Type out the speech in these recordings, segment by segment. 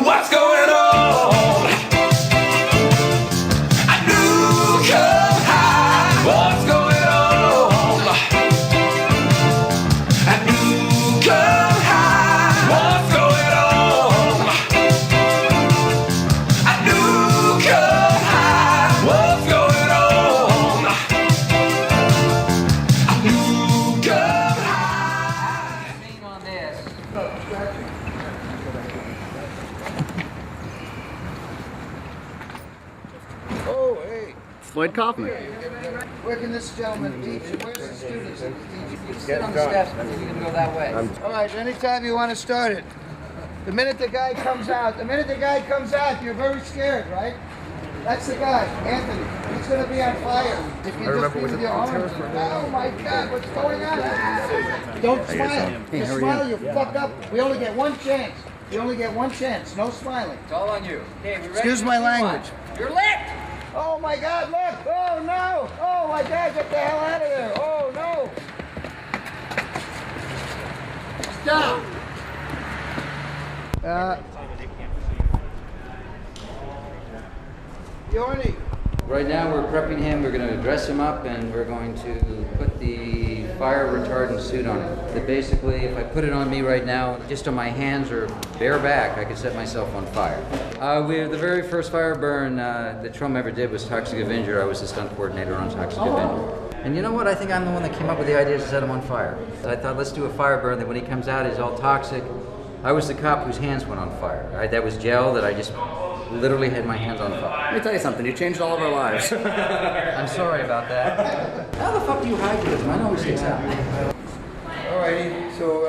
what's going on? I Nuke Em High, what's going on? I Nuke Em High, what's going on? I Nuke Em High, what's going on? I Nuke Em High. Name on this. Oh, hey. Lloyd Kaufman. Where can this gentleman teach? Where's the students that teach? You sit on the steps, but you can go that way. All right, anytime you want to start it. The minute the guy comes out, you're very scared, right? That's the guy, Anthony. He's going to be on fire. If you just leave your arms. Oh my God, what's going on? Ah! Don't smile. If you smile, you fuck up. We only get one chance. You only get one chance. No smiling. It's all on you. Okay, we ready? Excuse my language. You're lit! Oh my God, look! Oh no! Oh my God, get the hell out of there! Oh no! Stop! Yorny. Right now we're prepping him, we're going to dress him up, and we're going to put the fire retardant suit on him. That basically, if I put it on me right now, just on my hands or bare back, I could set myself on fire. The very first fire burn that Troma ever did was Toxic Avenger. I was the stunt coordinator on Toxic Avenger. And you know what? I think I'm the one that came up with the idea to set him on fire. I thought, let's do a fire burn that when he comes out, he's all toxic. I was the cop whose hands went on fire. That was gel that I just literally had my hands on fire. Let me tell you something, you changed all of our lives. I'm sorry about that. How the fuck do you hide this? Mine always gets out. Alrighty, so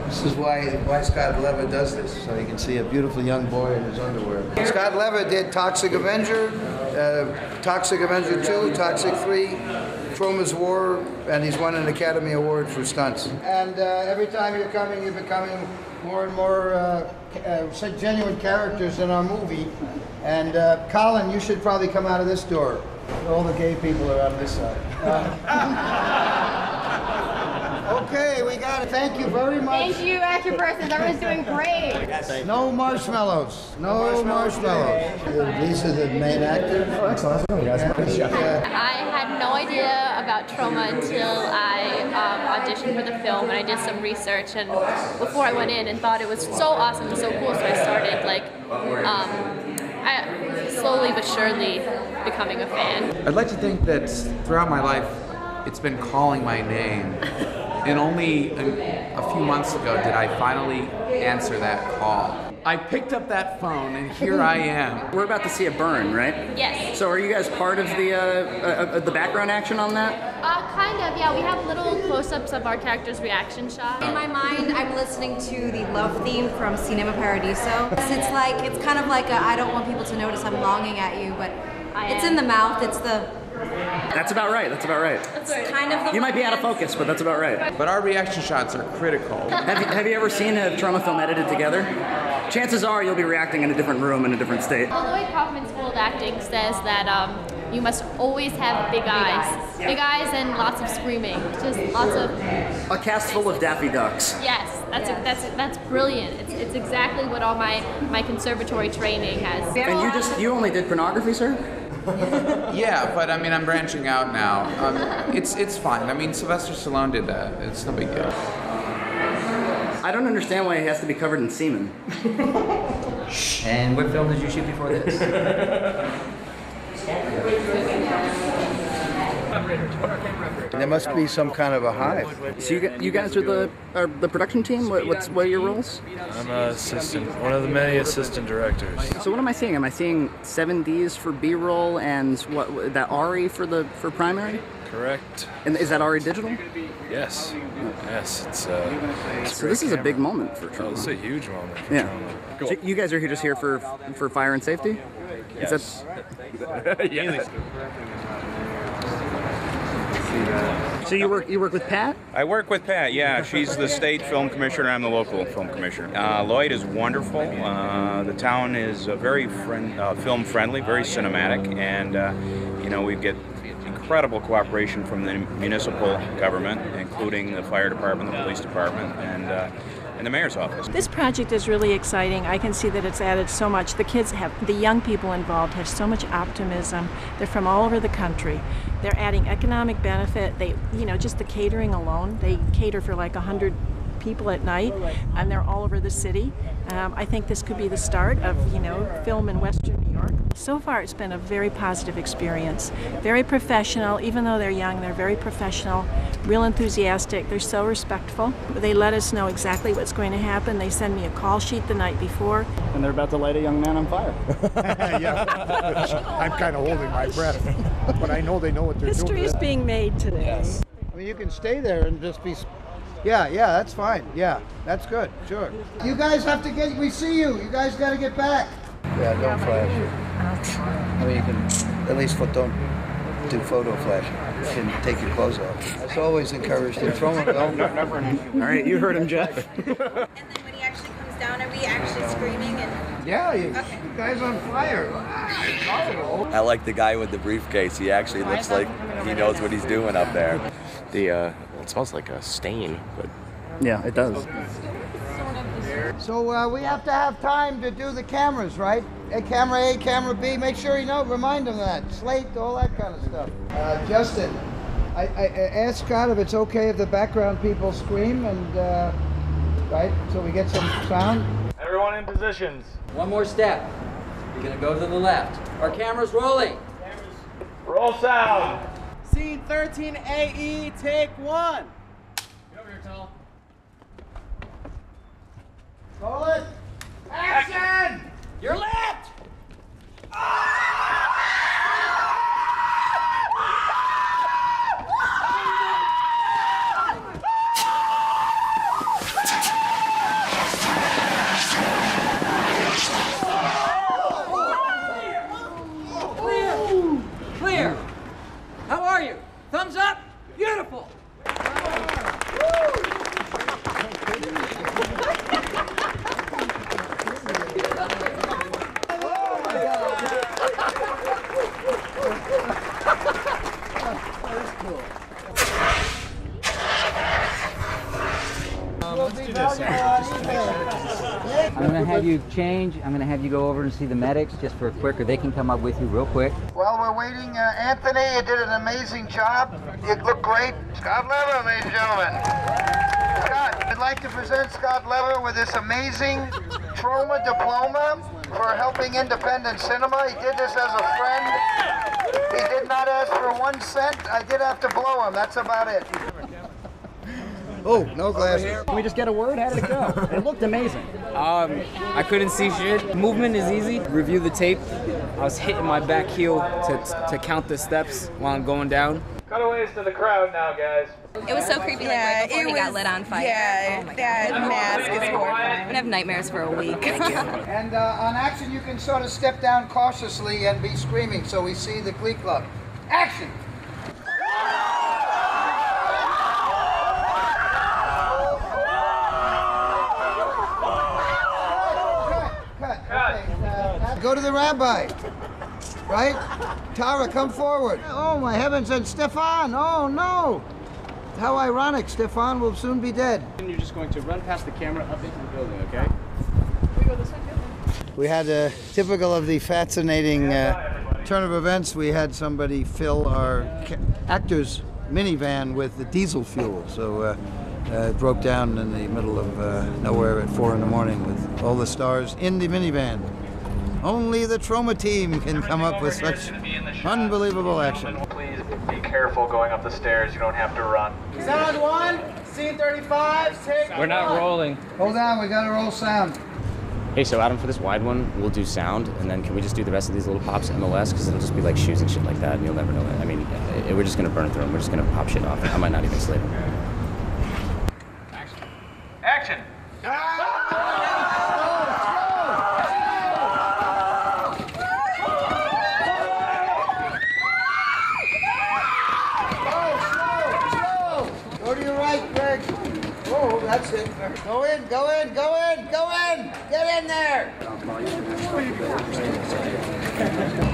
this is why Scott Levitt does this, so you can see a beautiful young boy in his underwear. Scott Levitt did Toxic Avenger, Toxic Avenger 2, Toxic 3, Troma's War, and he's won an Academy Award for stunts. And every time you're becoming more and more genuine characters in our movie. And Colin, you should probably come out of this door. All the gay people are on this side. Okay, we got it. Thank you very much. Thank you, actor persons. Everyone's doing great. No marshmallows. No marshmallows. Lisa, the main actor. Oh, excellent. I had no idea about Troma until I auditioned for the film, and I did some research and before I went in and thought it was so awesome and so cool, so I started I slowly but surely becoming a fan. I'd like to think that throughout my life, it's been calling my name. And only a few months ago did I finally answer that call. I picked up that phone and here I am. We're about to see a burn, right? Yes. So are you guys part of the background action on that? Kind of, yeah. We have little close-ups of our characters' reaction shots. In my mind, I'm listening to the love theme from Cinema Paradiso. It's kind of like a, I don't want people to notice I'm longing at you, but it's in the mouth, it's the... That's about right, that's about right. That's right. Kind of the... You might be out of focus, but that's about right. But our reaction shots are critical. Have you ever seen a Troma film edited together? Chances are you'll be reacting in a different room in a different state. The Lloyd Kaufman School of Acting says that you must always have big eyes. Big eyes and lots of screaming. Just lots of... A cast full of Daffy Ducks. Yes, that's brilliant. It's exactly what all my conservatory training has. And you only did pornography, sir? Yeah, but I mean, I'm branching out now. It's fine. I mean, Sylvester Stallone did that. It's no big deal. I don't understand why he has to be covered in semen. And what film did you shoot before this? There must be some kind of a hive. So you guys are the production team? What are your roles? I'm an assistant, one of the many assistant directors. So what am I seeing? Am I seeing 7Ds for B-roll and what that RE for primary? Correct. And is that already digital? Yes. Yes, it's so this is a big moment for Troma. It's a huge moment for Troma. Cool. So you guys are here just here for fire and safety? Yes. Yeah. So you work with Pat? I work with Pat, yeah. She's the state film commissioner, I'm the local film commissioner. Lloyd is wonderful. The town is very film friendly, very cinematic, and we get incredible cooperation from the municipal government, including the fire department, the police department, in the mayor's office. This project is really exciting. I can see that it's added so much. The young people involved have so much optimism. They're from all over the country. They're adding economic benefit. Just the catering alone, they cater for like 100 people at night, and they're all over the city. I think this could be the start of, film in Western New York. So far, it's been a very positive experience. Very professional. Even though they're young, they're very professional, real enthusiastic. They're so respectful. They let us know exactly what's going to happen. They send me a call sheet the night before. And they're about to light a young man on fire. Yeah, I'm kind of holding my breath, but I know they know what they're doing. History is being made today. Yes. I mean, you can stay there and just be. Yeah, that's fine. Yeah, that's good. Sure. You guys have to get. We see you. You guys got to get back. Yeah, don't flash. I mean, you can at least don't do photo flashing. You can take your clothes off. It's always encouraged in Troma. All right, you heard him, Geoff. And then when he actually comes down, are we actually screaming? Yeah, you guys on fire. I like the guy with the briefcase. He actually looks like he knows what he's doing up there. It smells like a stain, but Yeah, it does. So we have to have time to do the cameras, right? Camera A, camera B. Make sure you know. Remind them of that. Slate, all that kind of stuff. Justin, I asked Scott if it's okay if the background people scream, and right, so we get some sound. Everyone in positions. One more step. You're gonna go to the left. Our camera's rolling. Roll sound. Scene 13 AE, take 1. Get over here, Tal. Roll it. Action! Your left! Clear. How are you? Thumbs up? Beautiful. I'm going to have you change. I'm going to have you go over and see the medics just for a quick, or they can come up with you real quick. While we're waiting, Anthony, you did an amazing job. You look great. Scott Lever, ladies and gentlemen. Scott, I'd like to present Scott Lever with this amazing Troma diploma for helping independent cinema. He did this as a friend. He did not ask for 1 cent. I did have to blow him. That's about it. Oh, no glasses. Can we just get a word? How did it go? It looked amazing. I couldn't see shit. Movement is easy. Review the tape. I was hitting my back heel to count the steps while I'm going down. Cutaways to the crowd now, guys. It was so creepy, right before he got lit on fire. Yeah, that mask is horrifying. I'm gonna have nightmares for a week. And on action, you can sort of step down cautiously and be screaming so we see the Glee Club. Action! Go to the rabbi, right? Tara, come forward. Oh my heavens, and Stefan, oh no! How ironic, Stefan will soon be dead. And you're just going to run past the camera up into the building, okay? We had typical of the fascinating turn of events, we had somebody fill our actors' minivan with the diesel fuel. So it broke down in the middle of nowhere at 4 in the morning with all the stars in the minivan. Only the Troma team can come up with such unbelievable action. Please be careful going up the stairs. You don't have to run. Sound 1, scene 35, take We're not rolling. Hold on, we gotta roll sound. Hey, so Adam, for this wide one, we'll do sound, and then can we just do the rest of these little pops MOS? Because it'll just be like shoes and shit like that, and you'll never know it. I mean, we're just gonna burn through them. We're just gonna pop shit off. I might not even slay them. Action! Go to your right, Greg. Oh, that's it. Go in, go in, go in, go in! Get in there!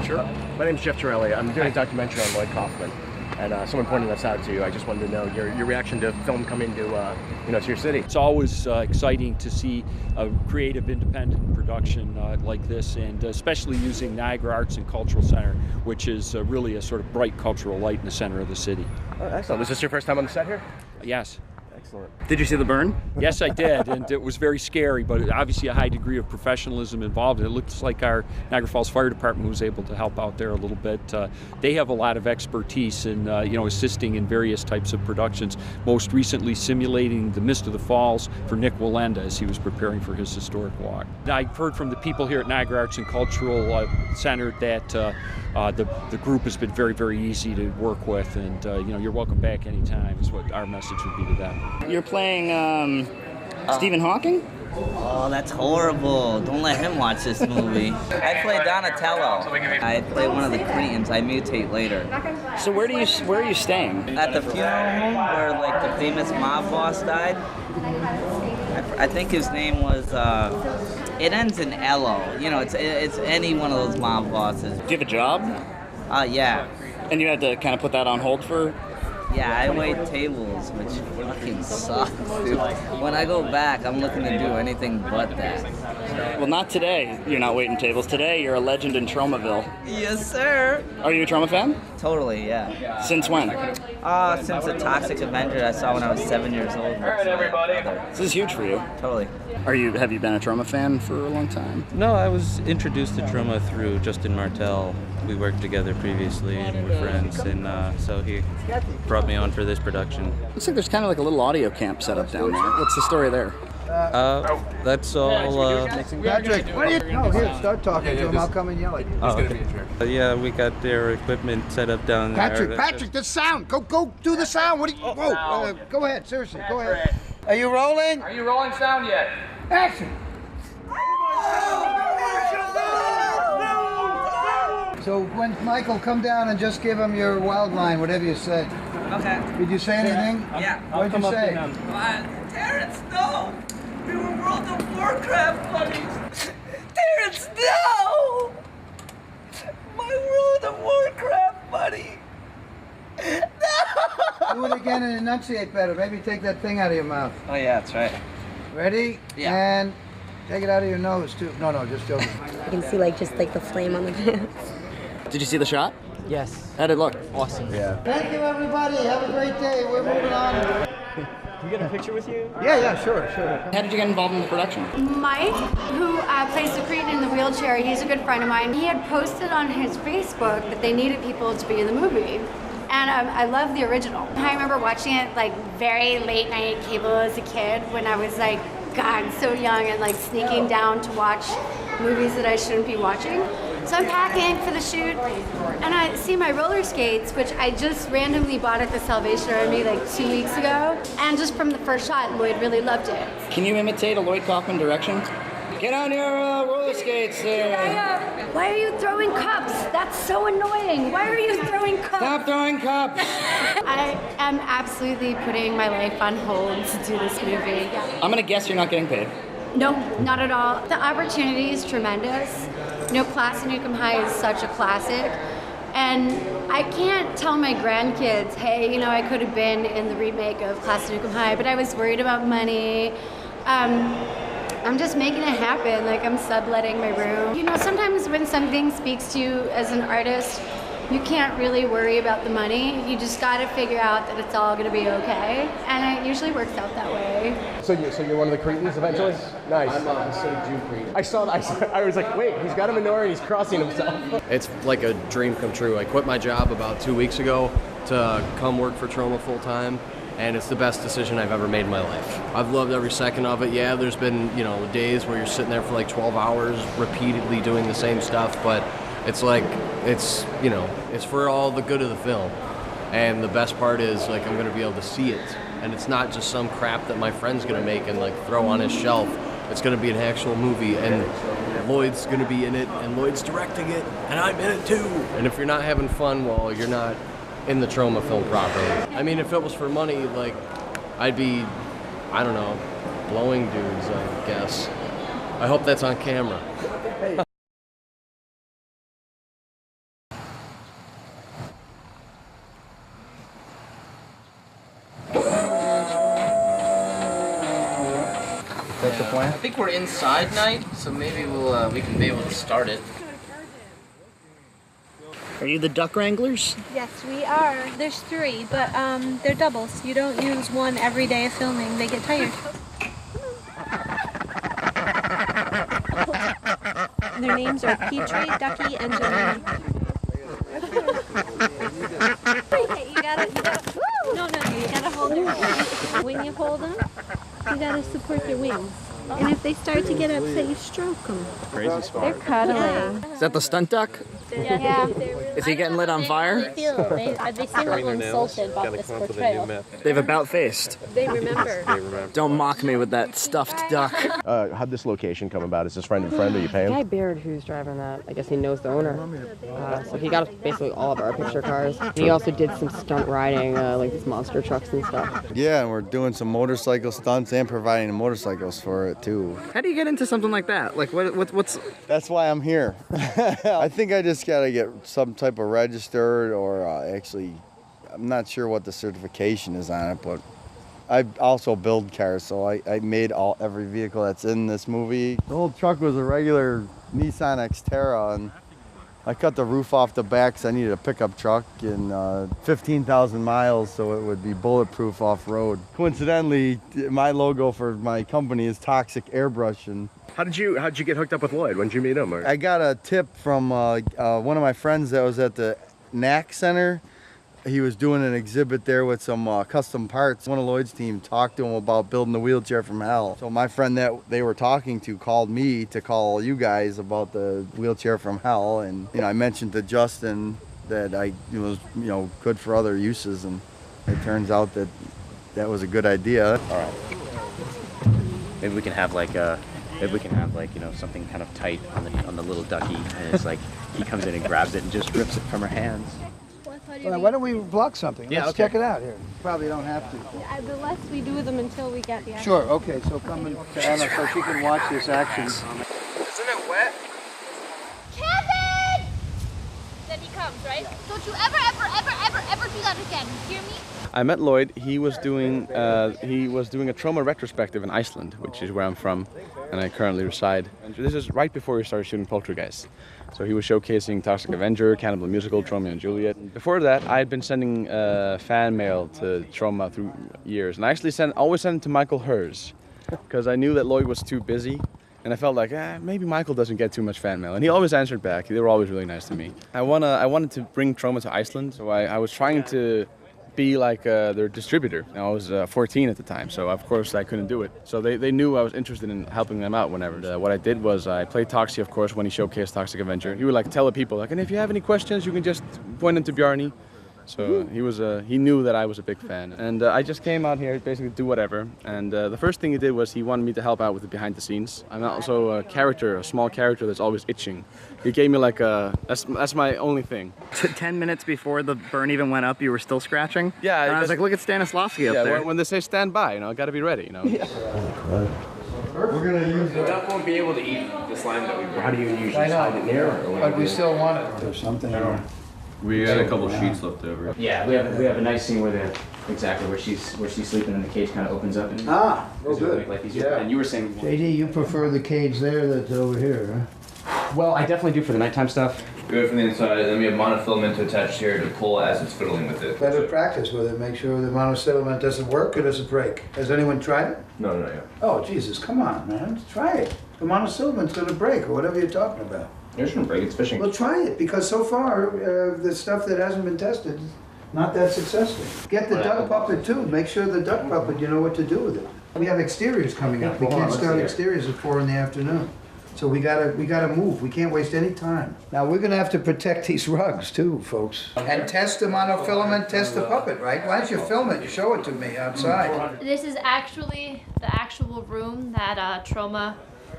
Sure. My name's Geoff Tarulli. I'm doing a documentary on Lloyd Kaufman. and someone pointed us out to you. I just wanted to know your reaction to film coming to to your city. It's always exciting to see a creative independent production like this, and especially using Niagara Arts and Cultural Center, which is really a sort of bright cultural light in the center of the city. Oh, excellent. Was this your first time on the set here? Yes. Excellent. Did you see the burn? Yes, I did, and it was very scary, but obviously a high degree of professionalism involved. It looks like our Niagara Falls Fire Department was able to help out there a little bit. They have a lot of expertise in, assisting in various types of productions, most recently simulating the Mist of the Falls for Nick Wallenda as he was preparing for his historic walk. I've heard from the people here at Niagara Arts and Cultural Center that the group has been very, very easy to work with, and you're welcome back anytime is what our message would be to them. You're playing Stephen Hawking? Oh, that's horrible. Don't let him watch this movie. I play Donatello. I play one of the Cretans. I mutate later. So where are you staying? At the funeral home where like the famous mob boss died. I think his name was, it ends in Ello. It's any one of those mob bosses. Do you have a job? Yeah. And you had to kind of put that on hold for? Yeah, I wait tables, which fucking sucks, dude. When I go back, I'm looking to do anything but that. Well, not today. You're not waiting tables. Today, you're a legend in Tromaville. Yes, sir. Are you a Troma fan? Totally, yeah. Since when? Since the Toxic Avenger I saw when I was 7 years old. All right, everybody. This is huge for you. Totally. Have you been a Troma fan for a long time? No, I was introduced to Troma through Justin Martell. We worked together previously and we're friends, and so he brought me on for this production. Looks like there's kind of like a little audio camp set up down there. What's the story there? That's all. Patrick, what are you? No, here, start talking to him. I'll come and yell at you. He's gonna be in charge. Yeah, we got their equipment set up down there. Patrick, the sound. Go do the sound. What are you? Whoa, go ahead. Seriously, go ahead. Are you rolling? Are you rolling sound yet? Action. So when Michael, come down and just give him your wild line, whatever you said. Okay. Did you say anything? Yeah. What did you say? Terrence, no! We were World of Warcraft buddies! Terrence, no! My World of Warcraft buddy! No! Do it again and enunciate better. Maybe take that thing out of your mouth. Oh yeah, that's right. Ready? Yeah. And take it out of your nose too. No, just joking. You can see just the flame on the pants. Did you see the shot? Yes. How'd it look? Awesome. Yeah. Thank you, everybody. Have a great day. We're moving on. Can we get a picture with you? Yeah, sure. How did you get involved in the production? Mike, who plays the Cretan in the wheelchair, he's a good friend of mine. He had posted on his Facebook that they needed people to be in the movie. And I love the original. I remember watching it very late night cable as a kid when I was God, so young, and sneaking down to watch movies that I shouldn't be watching. So I'm packing for the shoot, and I see my roller skates, which I just randomly bought at the Salvation Army 2 weeks ago. And just from the first shot, Lloyd really loved it. Can you imitate a Lloyd Kaufman direction? Get on your roller skates there. Why are you throwing cups? That's so annoying. Why are you throwing cups? Stop throwing cups. I am absolutely putting my life on hold to do this movie. I'm gonna guess you're not getting paid. No, not at all. The opportunity is tremendous. Class of Nuke Em High is such a classic. And I can't tell my grandkids, hey, I could have been in the remake of Class of Nuke Em High, but I was worried about money. I'm just making it happen. I'm subletting my room. Sometimes when something speaks to you as an artist, you can't really worry about the money. You just got to figure out that it's all going to be okay. And it usually works out that way. So you're one of the Cretans eventually? Yes. Nice. I'm a Jew Cretan. I was like, wait, he's got a menorah and he's crossing himself. It's like a dream come true. I quit my job about 2 weeks ago to come work for Troma full time, and it's the best decision I've ever made in my life. I've loved every second of it. Yeah, there's been, days where you're sitting there for 12 hours repeatedly doing the same stuff, but it's it's for all the good of the film. And the best part is I'm going to be able to see it. And it's not just some crap that my friend's going to make and throw on his shelf. It's going to be an actual movie, and Lloyd's going to be in it, and Lloyd's directing it, and I'm in it too. And if you're not having fun, well, you're not in the Troma film properly. I mean, if it was for money, I'd be, I don't know, blowing dudes, I guess. I hope that's on camera. think we're inside night, so maybe we can be able to start it. Are you the duck wranglers? Yes, we are. There's 3, but they're doubles. You don't use one every day of filming. They get tired. Their names are Petrie, Ducky, and Jelani. Okay, you gotta you gotta hold their wings. When you hold them, you gotta support their wings. And if they start to get upset, you stroke them. Crazy smart. They're cuddly. Is that the stunt duck? Yeah. Is he getting lit on fire? They seem a little insulted about this portrayal. They've about-faced. They remember. Don't mock me with that stuffed duck. How'd this location come about? Is this friend and friend? Are you paying? Guy Baird, who's driving that, I guess he knows the owner. So he got us basically all of our picture cars. He also did some stunt riding, like these monster trucks and stuff. Yeah, and we're doing some motorcycle stunts and providing the motorcycles for it too. How do you get into something like that? Like what's? That's why I'm here. I think I just gotta get some type of registered or actually, I'm not sure what the certification is on it, but I also build cars, so I made every vehicle that's in this movie. The old truck was a regular Nissan Xterra, and I cut the roof off the back because I needed a pickup truck and 15,000 miles, so it would be bulletproof off-road. Coincidentally, my logo for my company is Toxic Airbrush. And How'd you get hooked up with Lloyd? When did you meet him? Or? I got a tip from one of my friends that was at the NAC Center. He was doing an exhibit there with some custom parts. One of Lloyd's team talked to him about building the wheelchair from hell. So my friend that they were talking to called me to call you guys about the wheelchair from hell, and I mentioned to Justin that I was good for other uses, and it turns out that that was a good idea. All right. Maybe we can have like something kind of tight on the little ducky, and it's like he comes in and grabs it and just rips it from her hands. Well, why don't we block something? Yeah, Let's okay. check it out here. Probably don't have to. The less we do them until we get the action. Sure, okay, so come in to Anna so she can watch this action. Isn't it wet? Kevin! Then he comes, right? Don't you ever do that again. You hear me? I met Lloyd. He was doing a Troma retrospective in Iceland, which is where I'm from, and I currently reside. And this is right before we started shooting Poltergeist. So he was showcasing Toxic Avenger, Cannibal the Musical, Troma and Juliet. Before that, I had been sending fan mail to Troma through years, and I actually always sent it to Michael Hers, because I knew that Lloyd was too busy, and I felt like maybe Michael doesn't get too much fan mail, and he always answered back. They were always really nice to me. I wanted to bring Troma to Iceland, so I was trying to be like their distributor. I was 14 at the time, so of course I couldn't do it. So they knew I was interested in helping them out whenever. What I did was I played Toxie, of course, when he showcased Toxic Avenger. He would like tell the people, and if you have any questions, you can just point them to Bjarni. So he knew that I was a big fan. And I just came out here basically to do whatever. And the first thing he did was he wanted me to help out with the behind the scenes. I'm also a small character that's always itching. He gave me like that's my only thing. 10 minutes before the burn even went up, you were still scratching? Yeah. And I was like, look at Stanislavski up there. When they say stand by, I gotta be ready, Yeah. We're gonna use the duck won't be able to eat the slime that we bring. How do you usually hide it there? But we still want it. There's something there. We got a couple sheets left over. Yeah, we have a nice scene where where she's sleeping and the cage kind of opens up. And good. Like these, Yeah. And you were saying. JD, you prefer the cage there that's over here, Well, I definitely do for the nighttime stuff. We do it from the inside, and then we have monofilament attached here to pull as it's fiddling with it. Better practice with it. Make sure the monosettlement doesn't work or does it break. Has anyone tried it? No, not yet. Oh, Jesus, come on, man. Try it. The monosettlement's gonna break or whatever you're talking about. It shouldn't break, it's fishing. Well, try it, because so far, the stuff that hasn't been tested is not that successful. Get the duck puppet too. Make sure the duck puppet, you know what to do with it. We have exteriors coming up. We can't start exteriors at 4 in the afternoon. So we gotta move. We can't waste any time. Now we're gonna have to protect these rugs too, folks. And test the monofilament, test the puppet, right? Why don't you film it? You show it to me outside. This is actually the actual room that Troma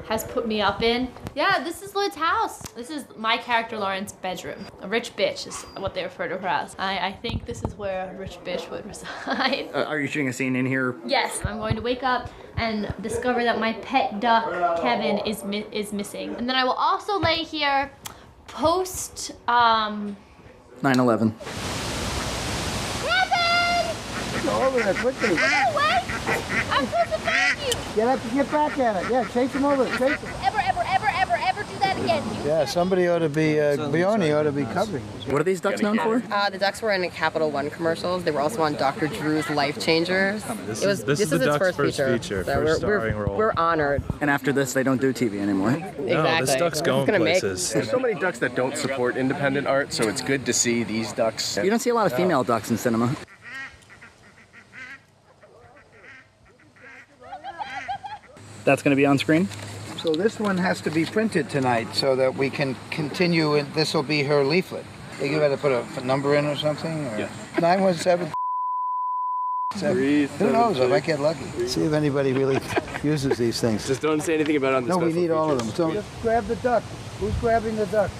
has put me up in. Yeah, this is Lloyd's house. This is my character Lauren's bedroom. A rich bitch is what they refer to her as. I think this is where a rich bitch would reside. Are you shooting a scene in here? Yes, I'm going to wake up and discover that my pet duck, Kevin, is missing. And then I will also lay here post, 9/11. Kevin! Go over there quickly. No, wait! I'm supposed to find you! Get back at it. Yeah, chase him over. Chase him. Ever do that again. Yeah, somebody ought to be, Bione ought to be covering this. What are these ducks known for? The ducks were in Capital One commercials. They were also on Dr. Drew's Life Changers. This is the its duck's first feature. So first starring role. We're honored. And after this, they don't do TV anymore. Exactly. No, this duck's going places. There's so many ducks that don't support independent art, so it's good to see these ducks. You don't see a lot of female ducks in cinema. That's going to be on screen? So this one has to be printed tonight so that we can continue, and this will be her leaflet. You got to put a number in or something? Or? Yeah. 917. Who knows? I might get lucky. See if anybody really uses these things. Just don't say anything about it on the No, we need all of them. So just grab the duck. Who's grabbing the duck?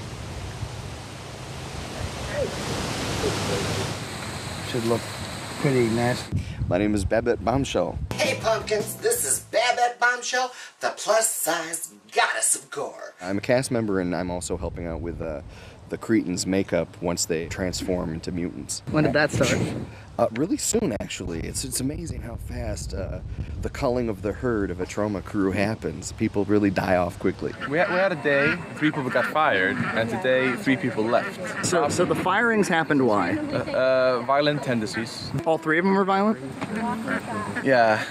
Should look pretty nasty. My name is Babette Bombshell. Hey pumpkins, this is Babette Bombshell, the plus-size goddess of gore. I'm a cast member and I'm also helping out with the Cretans' makeup once they transform into mutants. When did that start? Really soon, actually. It's amazing how fast the culling of the herd of a Troma crew happens. People really die off quickly. We had a day, 3 people got fired, and today 3 people left. So the firings happened why? Violent tendencies. All 3 of them were violent? Yeah.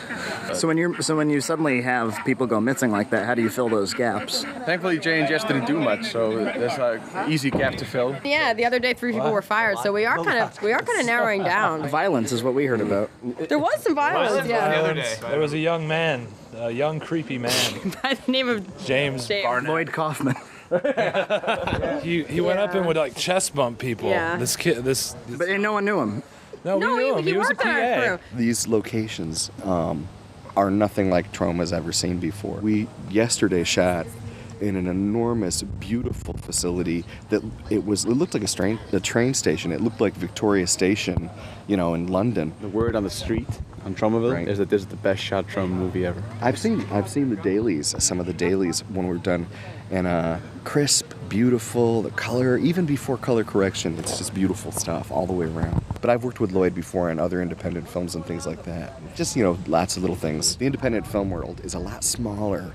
So when you suddenly have people go missing like that, how do you fill those gaps? Thankfully, Jay and Jess didn't do much, so there's an easy gap to fill. Yeah, the other day 3 people were fired, so we are kind of narrowing down. Violence is what we heard about. There was some violence, yeah. The other day, there was a young man, a young creepy man. By the name of James Barnett. Lloyd Kaufman. He went up and would like chest bump people. Yeah. But no one knew him. No, we knew him. He was a PA. These locations are nothing like Troma's ever seen before. We yesterday shot in an enormous, beautiful facility that it looked like a train station. It looked like Victoria Station, in London. The word on the street on Tromaville is that this is the best shot Troma movie ever. I've seen the dailies, some of the dailies when we're done, and crisp, beautiful, the color, even before color correction, it's just beautiful stuff all the way around. But I've worked with Lloyd before on other independent films and things like that. Just, lots of little things. The independent film world is a lot smaller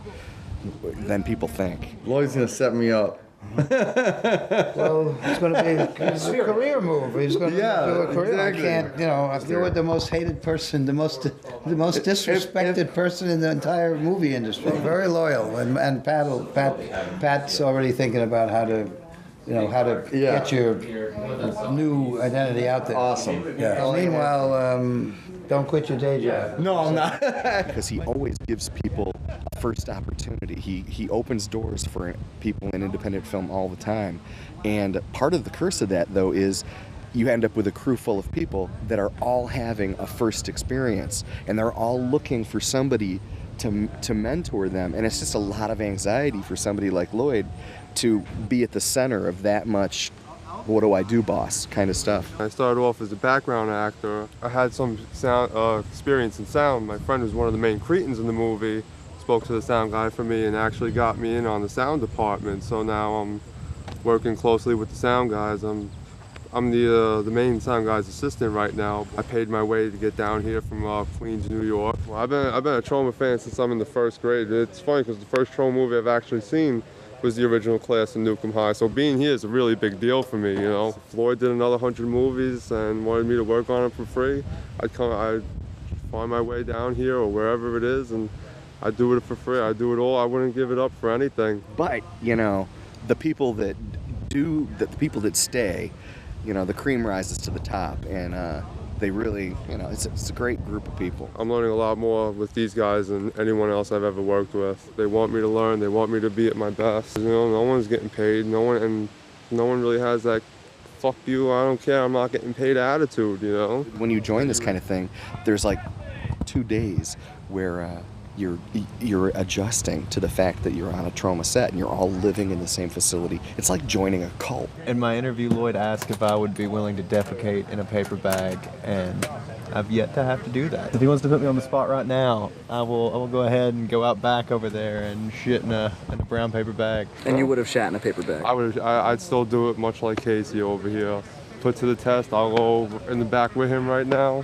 than people think. Lloyd's gonna set me up. Well, it's going to be a career move. He's going to do a career. Exactly. I can't, you're the most hated person, the most disrespected person in the entire movie industry. Very loyal, and Pat's already thinking about how to get your new identity out there. Awesome. Yeah. Meanwhile, don't quit your day job. No, I'm not. Because he always gives people a first opportunity. He opens doors for people in independent film all the time. And part of the curse of that, though, is you end up with a crew full of people that are all having a first experience. And they're all looking for somebody to mentor them. And it's just a lot of anxiety for somebody like Lloyd to be at the center of that much what do I do, boss kind of stuff. I started off as a background actor. I had some sound experience in sound. My friend was one of the main Cretans in the movie, spoke to the sound guy for me and actually got me in on the sound department. So now I'm working closely with the sound guys. I'm the main sound guy's assistant right now. I paid my way to get down here from Queens, New York. Well, I've been a Troma fan since I'm in the 1st grade. It's funny because the first Troma movie I've actually seen was the original class in Nuke Em High. So being here is a really big deal for me, Floyd did another 100 movies and wanted me to work on it for free. I'd find my way down here or wherever it is and I'd do it for free. I'd do it all. I wouldn't give it up for anything. But, the people that stay, the cream rises to the top and they really, it's a great group of people. I'm learning a lot more with these guys than anyone else I've ever worked with. They want me to learn, they want me to be at my best. No one's getting paid, no one really has that fuck you, I don't care, I'm not getting paid attitude, When you join this kind of thing, there's like 2 days where you're adjusting to the fact that you're on a Troma set and you're all living in the same facility. It's like joining a cult. In my interview, Lloyd asked if I would be willing to defecate in a paper bag, and I've yet to have to do that. If he wants to put me on the spot right now, I will go ahead and go out back over there and shit in a brown paper bag. And you would have shat in a paper bag? I'd still do it much like Casey over here. Put to the test, I'll go in the back with him right now.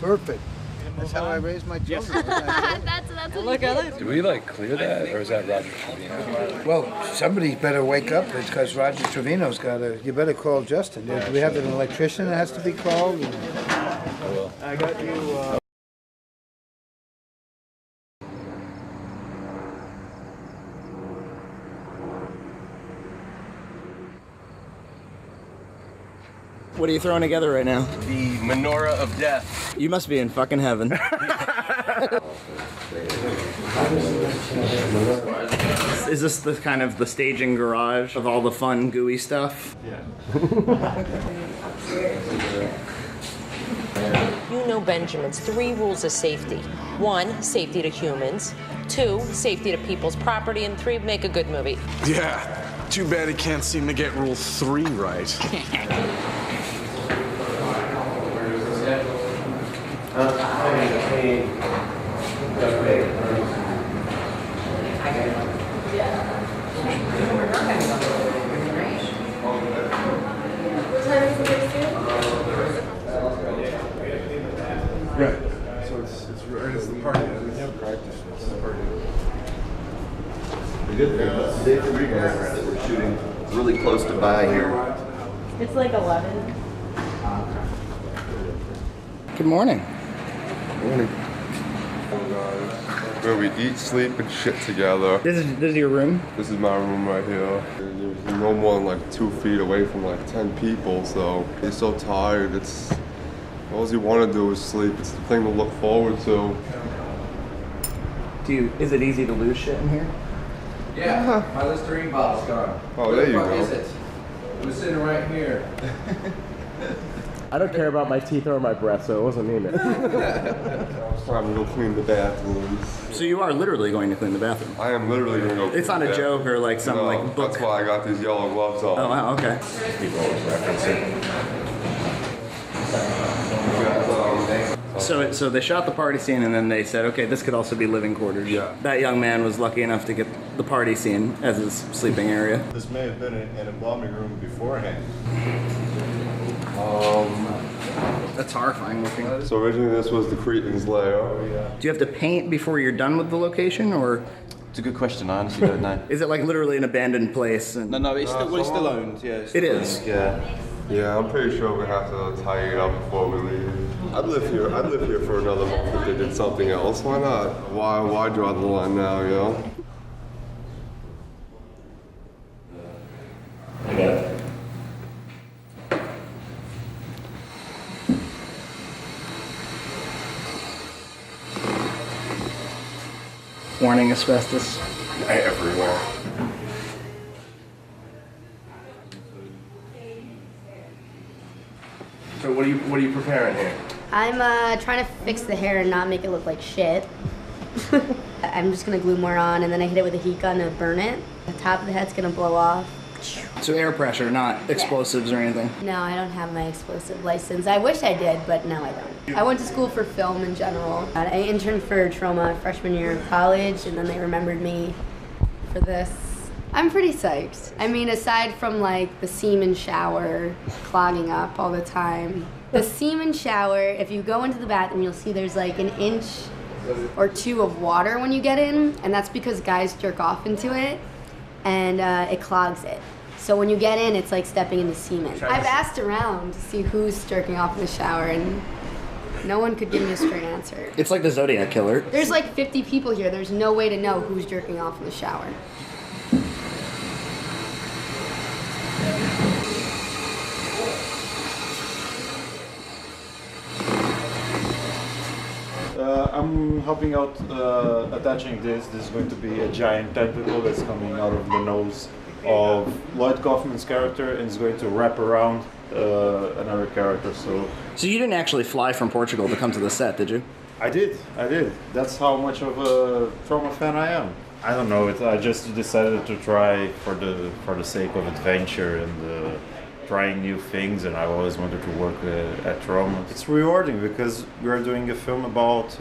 Perfect. That's how I raise my children. That's what Do we like clear that, or is that Roger Trevino? Well, somebody better wake up. It's because Roger Trevino's got to. You better call Justin. Do we have an electrician that has to be called? I will. I got you. What are you throwing together right now? The menorah of death. You must be in fucking heaven. Is this the kind of the staging garage of all the fun, gooey stuff? Yeah. You know Benjamin's 3 rules of safety. 1, safety to humans. 2, safety to people's property. And 3, make a good movie. Yeah, too bad he can't seem to get rule 3 right. Right. So it's right as the party. We have practice. The good thing about the day for you guys is that we're shooting really close to by here. It's like 11. Good morning. Morning. Where we eat, sleep, and shit together. This is your room? This is my room right here. There's no more than like 2 feet away from like 10 people, so you're so tired. It's all you want to do is sleep. It's the thing to look forward to. Is it easy to lose shit in here? Yeah, my Listerine bottle's gone. Oh, there you go. Where the fuck is it? It was sitting right here. I don't care about my teeth or my breath, so it wasn't me, man. It's time to go clean the bathrooms. So you are literally going to clean the bathroom? I am literally going to go clean It's not the a joke or like some like book. That's why I got these yellow gloves on. Oh, wow, okay. People always reference it. So they shot the party scene and then they said, okay, this could also be living quarters. Yeah. That young man was lucky enough to get the party scene as his sleeping area. This may have been in an embalming room beforehand. That's horrifying looking. So originally this was the Cretan's lair. Do you have to paint before you're done with the location, or? It's a good question. I honestly don't know. Is it like literally an abandoned place? And... No, it's still owned. Yeah. It is. Yeah. Yeah, I'm pretty sure we have to tidy it up before we leave. I'd live here for another month if they did something else. Why not? Why draw the line now, you know? I got it. Warning asbestos. Everywhere. So what are you preparing here? I'm trying to fix the hair and not make it look like shit. I'm just gonna glue more on, and then I hit it with a heat gun to burn it. The top of the head's gonna blow off. So air pressure, not explosives or anything? No, I don't have my explosive license. I wish I did, but no, I don't. I went to school for film in general. I interned for Troma freshman year of college, and then they remembered me for this. I'm pretty psyched. I mean, aside from like the semen shower clogging up all the time, the semen shower, if you go into the bathroom, you'll see there's like an inch or 2 of water when you get in, and that's because guys jerk off into it, and it clogs it. So when you get in, it's like stepping into semen. I've asked around to see who's jerking off in the shower, and no one could give me a straight answer. It's like the Zodiac Killer. There's like 50 people here. There's no way to know who's jerking off in the shower. I'm helping out attaching this. This is going to be a giant tentacle that's coming out of the nose of Lloyd Kaufman's character, and it's going to wrap around another character. So you didn't actually fly from Portugal to come to the set, did you? I did. That's how much of a Troma fan I am. I don't know. I just decided to try for the sake of adventure and trying new things, and I always wanted to work at Troma. It's rewarding because we are doing a film about,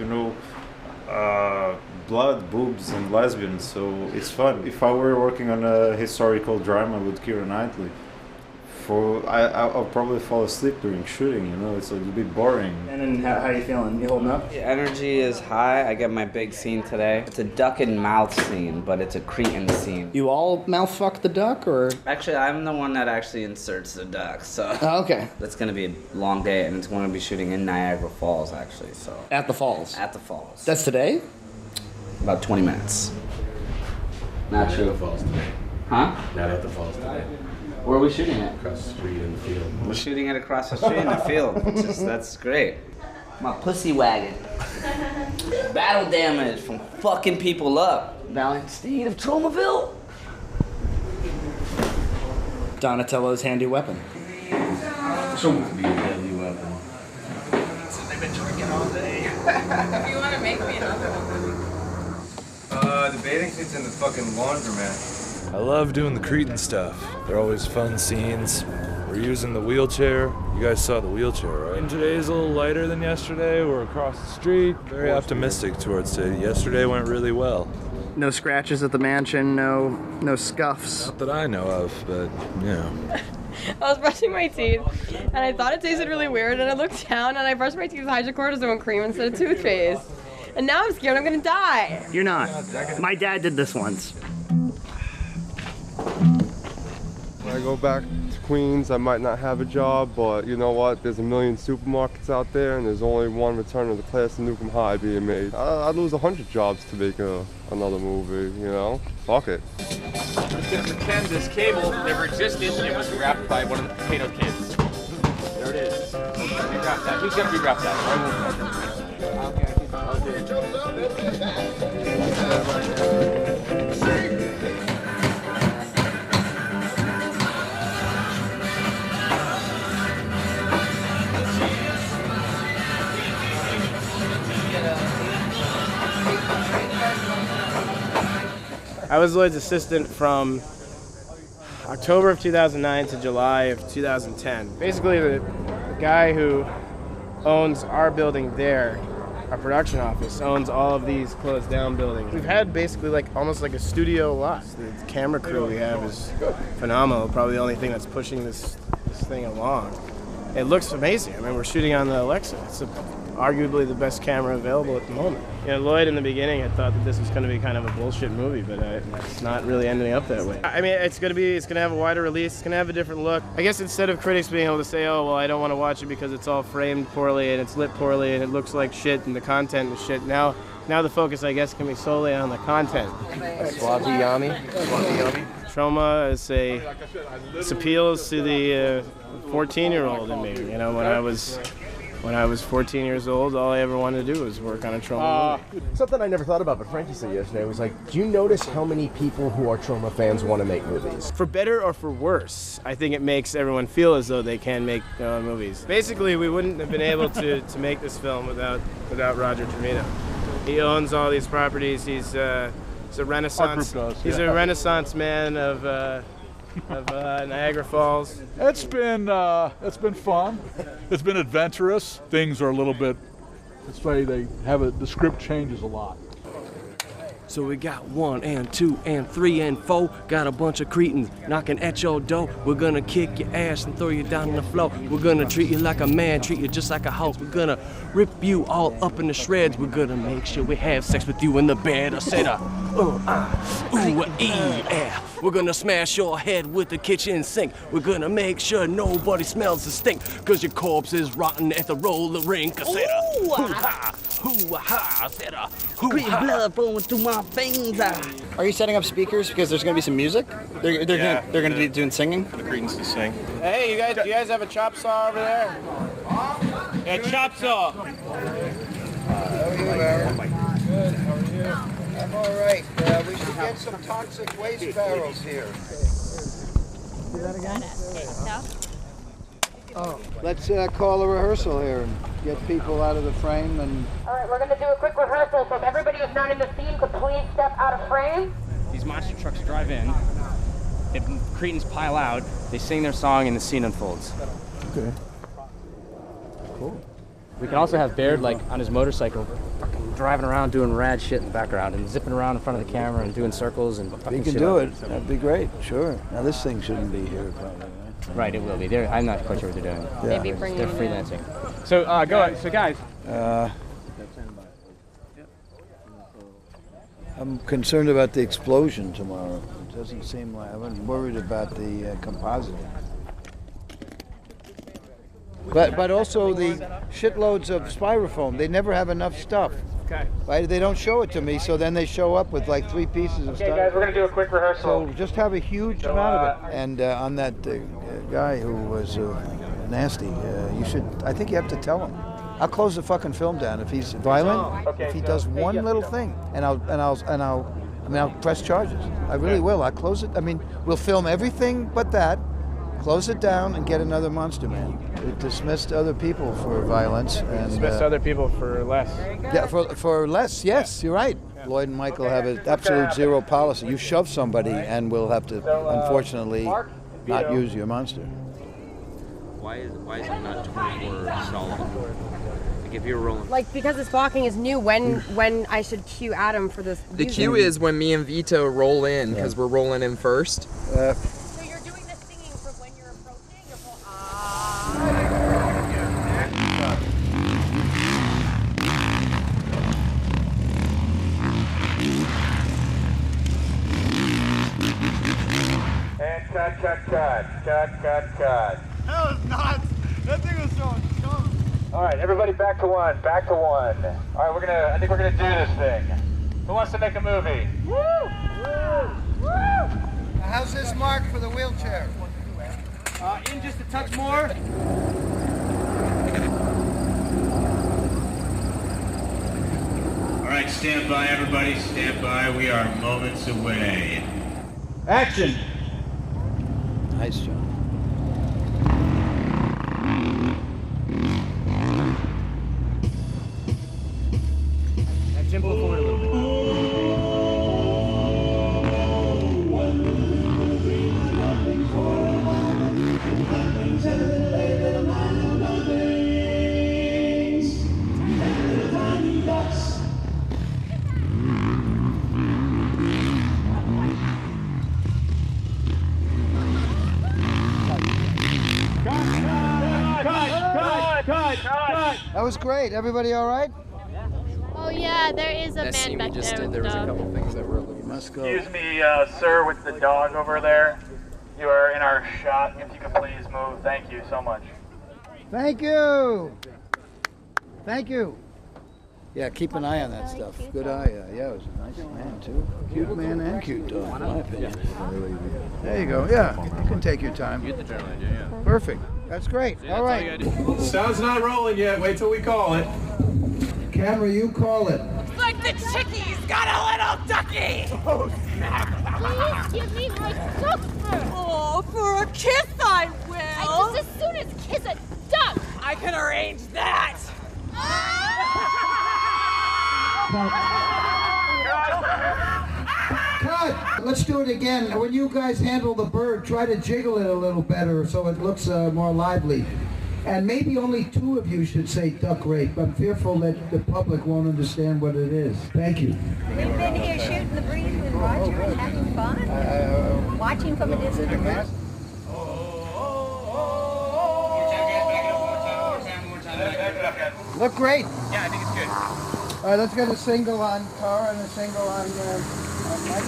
blood, boobs, and lesbians, so it's fun. If I were working on a historical drama with Keira Knightley, I'll probably fall asleep during shooting, you know, it's a little bit boring. And then how you feeling? You holding up? The energy is high. I get my big scene today. It's a duck and mouth scene, but it's a Cretan scene. You all mouth fuck the duck, or? Actually, I'm the one that actually inserts the duck, so. Oh, okay. It's gonna be a long day, and it's going to be shooting in Niagara Falls, actually, so. At the falls? At the falls. That's today? About 20 minutes. Not true. Falls today. Huh? Not at the falls today. Where are we shooting it? Across the street in the field. We're shooting it across the street in the field. That's great. My pussy wagon. Battle damage from fucking people up. Valiant steed of Tromaville. Donatello's handy weapon. So would be a deadly weapon. They've been drinking all day. If you want to make me another one. The bathing suit's in the fucking laundromat. I love doing the Cretan stuff. They're always fun scenes. We're using the wheelchair. You guys saw the wheelchair, right? And today's a little lighter than yesterday. We're across the street. Very optimistic towards it. Yesterday went really well. No scratches at the mansion, no scuffs. Not that I know of, but, you know. I was brushing my teeth, and I thought it tasted really weird, and I looked down, and I brushed my teeth with hydrocortisone cream instead of toothpaste. And now I'm scared I'm gonna die. You're not. My dad did this once. When I go back to Queens, I might not have a job, but you know what? There's a million supermarkets out there, and there's only one Return of the Class of Nuke Em High being made. I'd lose 100 jobs to make another movie, you know? Fuck it. Let's pretend this cable never existed and it was wrapped by one of the potato kids. There it is. Rewrap that. Who's gonna rewrap that? I'll do it. I was Lloyd's assistant from October of 2009 to July of 2010. Basically, the guy who owns our building there, our production office, owns all of these closed down buildings. We've had basically almost like a studio lot. The camera crew we have is phenomenal. Probably the only thing that's pushing this thing along. It looks amazing. I mean, we're shooting on the Alexa. It's arguably the best camera available at the moment. You know, Lloyd in the beginning had thought that this was going to be kind of a bullshit movie, but it's not really ending up that way. I mean, it's going to have a wider release. It's going to have a different look. I guess instead of critics being able to say, oh, well, I don't want to watch it because it's all framed poorly and it's lit poorly and it looks like shit and the content is shit, now the focus, I guess, can be solely on the content. Swati Yami. Troma is its appeals to the 14-year-old in me. You know, when I was 14 years old, all I ever wanted to do was work on a Troma movie. Something I never thought about, but Frankie said yesterday was like, do you notice how many people who are Troma fans want to make movies? For better or for worse, I think it makes everyone feel as though they can make their own movies. Basically, we wouldn't have been able to make this film without Roger Trevino. He owns all these properties. He's a Renaissance. He's a Renaissance man of Niagara Falls. It's been fun. It's been adventurous. Things are a little bit. Let's say the script changes a lot. So we got 1 and 2 and 3 and 4. Got a bunch of cretins knocking at your door. We're gonna kick your ass and throw you down on the floor. We're gonna treat you like a man, treat you just like a house. We're gonna rip you all up in the shreds. We're gonna make sure we have sex with you in the bed. I said, yeah. We're gonna smash your head with the kitchen sink. We're gonna make sure nobody smells the stink, cause your corpse is rotten at the roller rink. I said, hoo-ha, hoo-ha, I said, hoo-ha. Blood flowing through my veins. Are you setting up speakers because there's gonna be some music? They're gonna be doing singing. For the Cretans to sing. Hey, do you guys have a chop saw over there? Yeah, chop saw. How are you, Aaron? Good, how are you? I'm all right. We should get some toxic waste barrels here. Do that again? Oh, let's call a rehearsal here and get people out of the frame and... All right, we're going to do a quick rehearsal, so if everybody who's not in the scene could please step out of frame. These monster trucks drive in, and Cretans pile out, they sing their song, and the scene unfolds. Okay. Cool. We can also have Baird, on his motorcycle, fucking driving around doing rad shit in the background, and zipping around in front of the camera and doing circles and fucking You can shit do up. it. That'd be great, sure. Now this thing shouldn't be here, probably, right? Right, it will be. I'm not quite sure what they're doing. Yeah. Maybe bring They're them freelancing. So go ahead. So guys. I'm concerned about the explosion tomorrow. It doesn't seem like I'm worried about the compositing. But also the shitloads of styrofoam. They never have enough stuff. Okay. Right? They don't show it to me, so then they show up with like 3 pieces of Okay, styrofoam. guys, we're gonna do a quick rehearsal. So just have a huge amount of it. And on that guy who was nasty, I think you have to tell him. I'll close the fucking film down if he's violent. Okay, if he so- does one little thing, I'll press charges. I really will. I'll close it. I mean, we'll film everything but that, close it down, and get another Monster Man. It dismissed other people for violence and Dismissed other people for less. yeah, for less. Yes, you're right. Lloyd and Michael have an absolute zero policy. You shove somebody, and we'll have to, unfortunately, not use your monster. Why is it not 24 solid? Like if you're rolling. Like because this blocking is new. When I should cue Adam for this. The cue is when me and Vito roll in because we're rolling in first. So you're doing the singing for when you're approaching. And cut. That was nuts. That thing was so strong. All right, everybody, back to one. All right, I think we're gonna do this thing. Who wants to make a movie? Woo! How's this mark for the wheelchair? In just a touch more. All right, stand by, everybody. Stand by. We are moments away. Action. Nice, John. Jim, pull forward a little bit. Cut. That was great. Everybody all right? Oh yeah, there is a man back there. There was a couple things that were. Must go. Excuse me, sir, with the dog over there. You are in our shot. If you could please move. Thank you so much. Thank you. Yeah, keep an eye on that stuff. Good eye. Yeah, it was a nice man too. Cute man and cute dog, in my opinion. There you go. Yeah, you can take your time. You get the journal idea, yeah. Perfect. That's great. All right. Sound's not rolling yet. Wait till we call it. Camera, you call it. Like the chickies got a little ducky! Oh, snap! Please give me my sucker! Oh, for a kiss I will! I just as soon as kiss a duck! I can arrange that! Cut! Let's do it again. When you guys handle the bird, try to jiggle it a little better so it looks more lively. And maybe only 2 of you should say duck rape. I'm fearful that the public won't understand what it is. Thank you. We've been here shooting the breeze with Roger and having fun. Watching from a distance. Look great. Yeah, I think it's good. All right, let's get a single on Tara and a single on Mike.